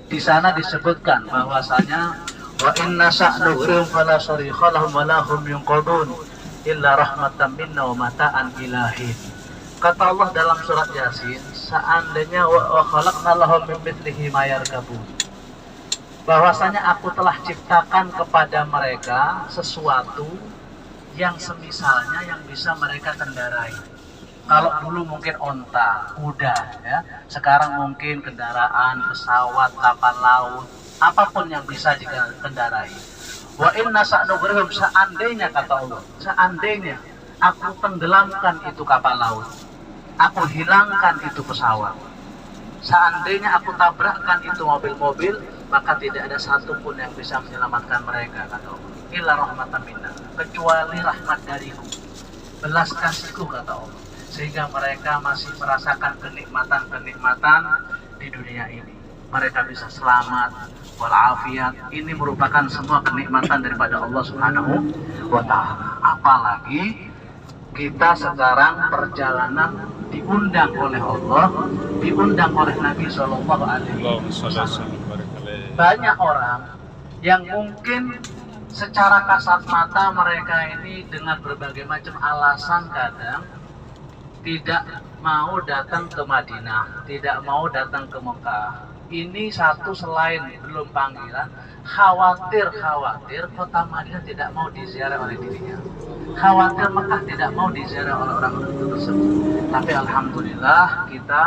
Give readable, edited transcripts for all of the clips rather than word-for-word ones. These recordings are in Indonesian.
di sana disebutkan bahwasanya wa inna sa'nughrim fala sarikha lahum wa lahum yunqadun illa rahmatan minna wa mata'an ilahin. Kata Allah dalam surat Yasin, seandainya wa khalaqna lahum min mithlihi ma yarkabun, bahwasanya aku telah ciptakan kepada mereka sesuatu yang semisalnya yang bisa mereka kendarai. Kalau dulu mungkin onta, kuda, ya. Sekarang mungkin kendaraan, pesawat, kapal laut, apapun yang bisa dikendarai. Wa inna sa'nughrim, seandainya kata Allah, seandainya aku tenggelamkan itu kapal laut, aku hilangkan itu pesawat, seandainya aku tabrakkan itu mobil-mobil, maka tidak ada satupun yang bisa menyelamatkan mereka, kata Allah. Illa rahmatan minna, kecuali rahmat dariku, belas kasihku, kata Allah, sehingga mereka masih merasakan kenikmatan-kenikmatan di dunia ini. Mereka bisa selamat walafiat. Ini merupakan semua kenikmatan daripada Allah Subhanahu wa ta'ala. Apalagi kita sekarang perjalanan diundang oleh Allah, diundang oleh Nabi Shallallahu Alaihi Wasallam. Banyak orang yang mungkin secara kasat mata mereka ini dengan berbagai macam alasan kadang tidak mau datang ke Madinah, tidak mau datang ke Mekah. Ini satu, selain belum panggilan, khawatir kota Madinah tidak mau diziarah oleh dirinya, khawatir Mekah tidak mau diziarah oleh orang-orang tersebut. Tapi alhamdulillah kita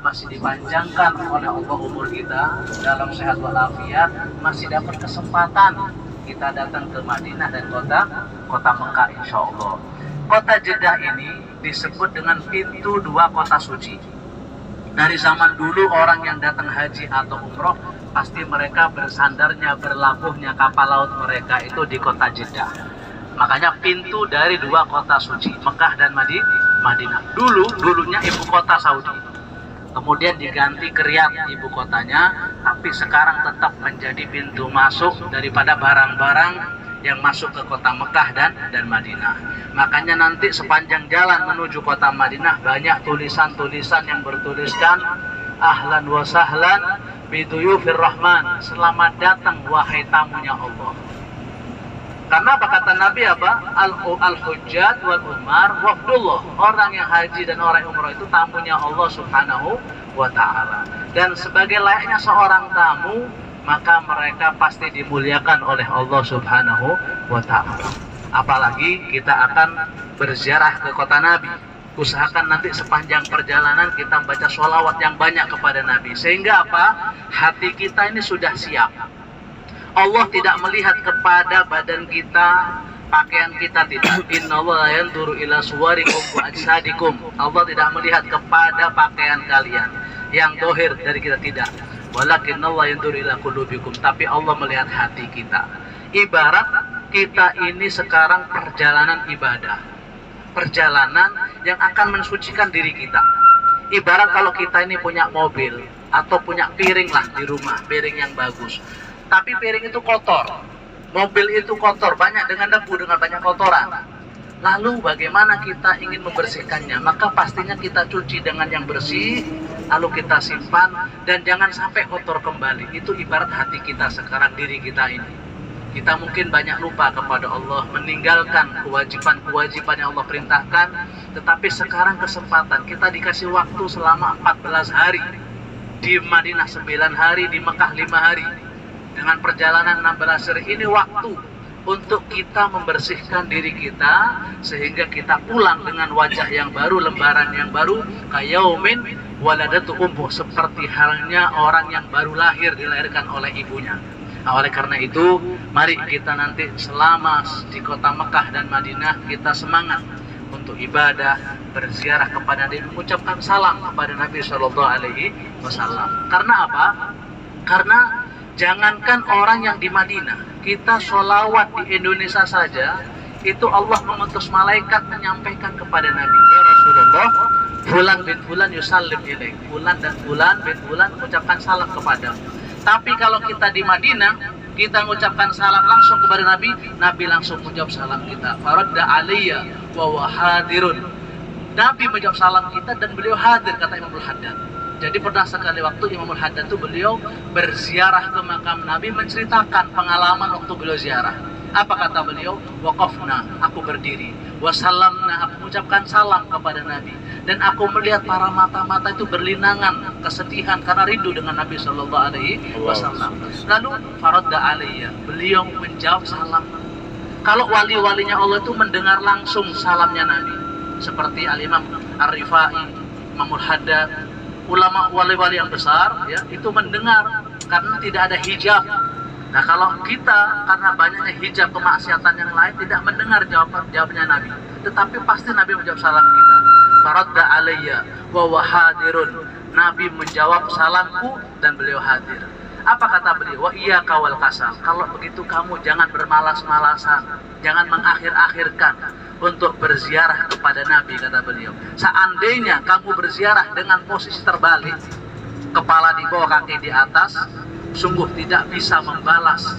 masih dipanjangkan oleh Allah umur kita dalam sehat walafiat, masih dapat kesempatan kita datang ke Madinah dan kota Mekah, insya Allah. Kota Jeddah ini disebut dengan pintu dua kota suci. Dari zaman dulu orang yang datang haji atau umroh, pasti mereka bersandarnya, berlabuhnya kapal laut mereka itu di kota Jeddah. Makanya pintu dari dua kota suci, Mekah dan Madinah. Dulunya ibu kota Saudi, kemudian diganti ke Riyadh ibu kotanya, tapi sekarang tetap menjadi pintu masuk daripada barang-barang yang masuk ke kota Mekah dan Madinah. Makanya nanti sepanjang jalan menuju kota Madinah banyak tulisan-tulisan yang bertuliskan ahlan wa sahlan biduyufir rahman, selamat datang wahai tamunya Allah. Karena apa kata Nabi apa? Al-hujjat wal umar wafdullah, orang yang haji dan orang yang umrah itu tamunya Allah Subhanahu wa ta'ala. Dan sebagai layaknya seorang tamu, maka mereka pasti dimuliakan oleh Allah Subhanahu wa ta'ala. Apalagi kita akan berziarah ke kota Nabi. Usahakan nanti sepanjang perjalanan kita baca sholawat yang banyak kepada Nabi, sehingga apa? Hati kita ini sudah siap. Allah tidak melihat kepada badan kita, pakaian kita tidak. Innallaha la yanzuru ila suwarikum wa ajsadikum. Allah tidak melihat kepada pakaian kalian yang dohir dari kita, tidak. Walakinnallaha yanzuru ila qulubikum, tapi Allah melihat hati kita. Ibarat kita ini sekarang perjalanan ibadah, perjalanan yang akan mensucikan diri kita. Ibarat kalau kita ini punya mobil atau punya piring lah di rumah, piring yang bagus, tapi piring itu kotor, mobil itu kotor, banyak dengan debu, dengan banyak kotoran. Lalu bagaimana kita ingin membersihkannya? Maka pastinya kita cuci dengan yang bersih, lalu kita simpan, dan jangan sampai kotor kembali. Itu ibarat hati kita sekarang, diri kita ini. Kita mungkin banyak lupa kepada Allah, meninggalkan kewajiban-kewajiban yang Allah perintahkan. Tetapi sekarang kesempatan, kita dikasih waktu selama 14 hari. Di Madinah 9 hari, di Mekah 5 hari. Dengan perjalanan 16 hari ini waktu untuk kita membersihkan diri kita, sehingga kita pulang dengan wajah yang baru, lembaran yang baru, kayaumin waladatu ummuh, seperti halnya orang yang baru lahir, dilahirkan oleh ibunya. Nah, oleh karena itu, mari kita nanti selama di kota Mekah dan Madinah kita semangat untuk ibadah, berziarah kepada Nabi, mengucapkan salam kepada Nabi Shallallahu Alaihi Wasallam. Karena apa? Karena jangankan orang yang di Madinah, kita sholawat di Indonesia saja, itu Allah mengutus malaikat menyampaikan kepada Nabi, ya Rasulullah, fulan bin fulan yusallim ilaik, fulan dan fulan bin fulan mengucapkan salam kepadamu. Tapi kalau kita di Madinah, kita mengucapkan salam langsung kepada Nabi, Nabi langsung menjawab salam kita. Faradda aliyya wa huwa hadirun. Nabi menjawab salam kita dan beliau hadir, kata Imam Al-Haddad. Jadi pernah sekali waktu Imamul Haddad itu beliau berziarah ke makam Nabi, menceritakan pengalaman waktu beliau ziarah. Apa kata beliau? Waqafna, aku berdiri. Wasallamna, aku mengucapkan salam kepada Nabi. Dan aku melihat para mata-mata itu berlinangan kesedihan karena rindu dengan Nabi Shallallahu Alaihi Wasallam. Lalu faradda alaiya, beliau menjawab salam. Kalau wali-walinya Allah itu mendengar langsung salamnya Nabi, seperti Al-Imam Ar-Rifai, Imamul Haddad, ulama wali-wali yang besar, ya, itu mendengar karena tidak ada hijab. Nah, kalau kita karena banyaknya hijab kemaksiatan yang lain tidak mendengar jawabnya Nabi, tetapi pasti Nabi menjawab salam kita. Faradda alayya wa hadirun. Nabi menjawab salamku dan beliau hadir. Apa kata beliau? Wa iyyaka wal kasal. Kalau begitu kamu jangan bermalas-malasan, jangan mengakhir-akhirkan untuk berziarah kepada Nabi, kata beliau. Seandainya kamu berziarah dengan posisi terbalik, kepala di bawah, kaki di atas, sungguh tidak bisa membalas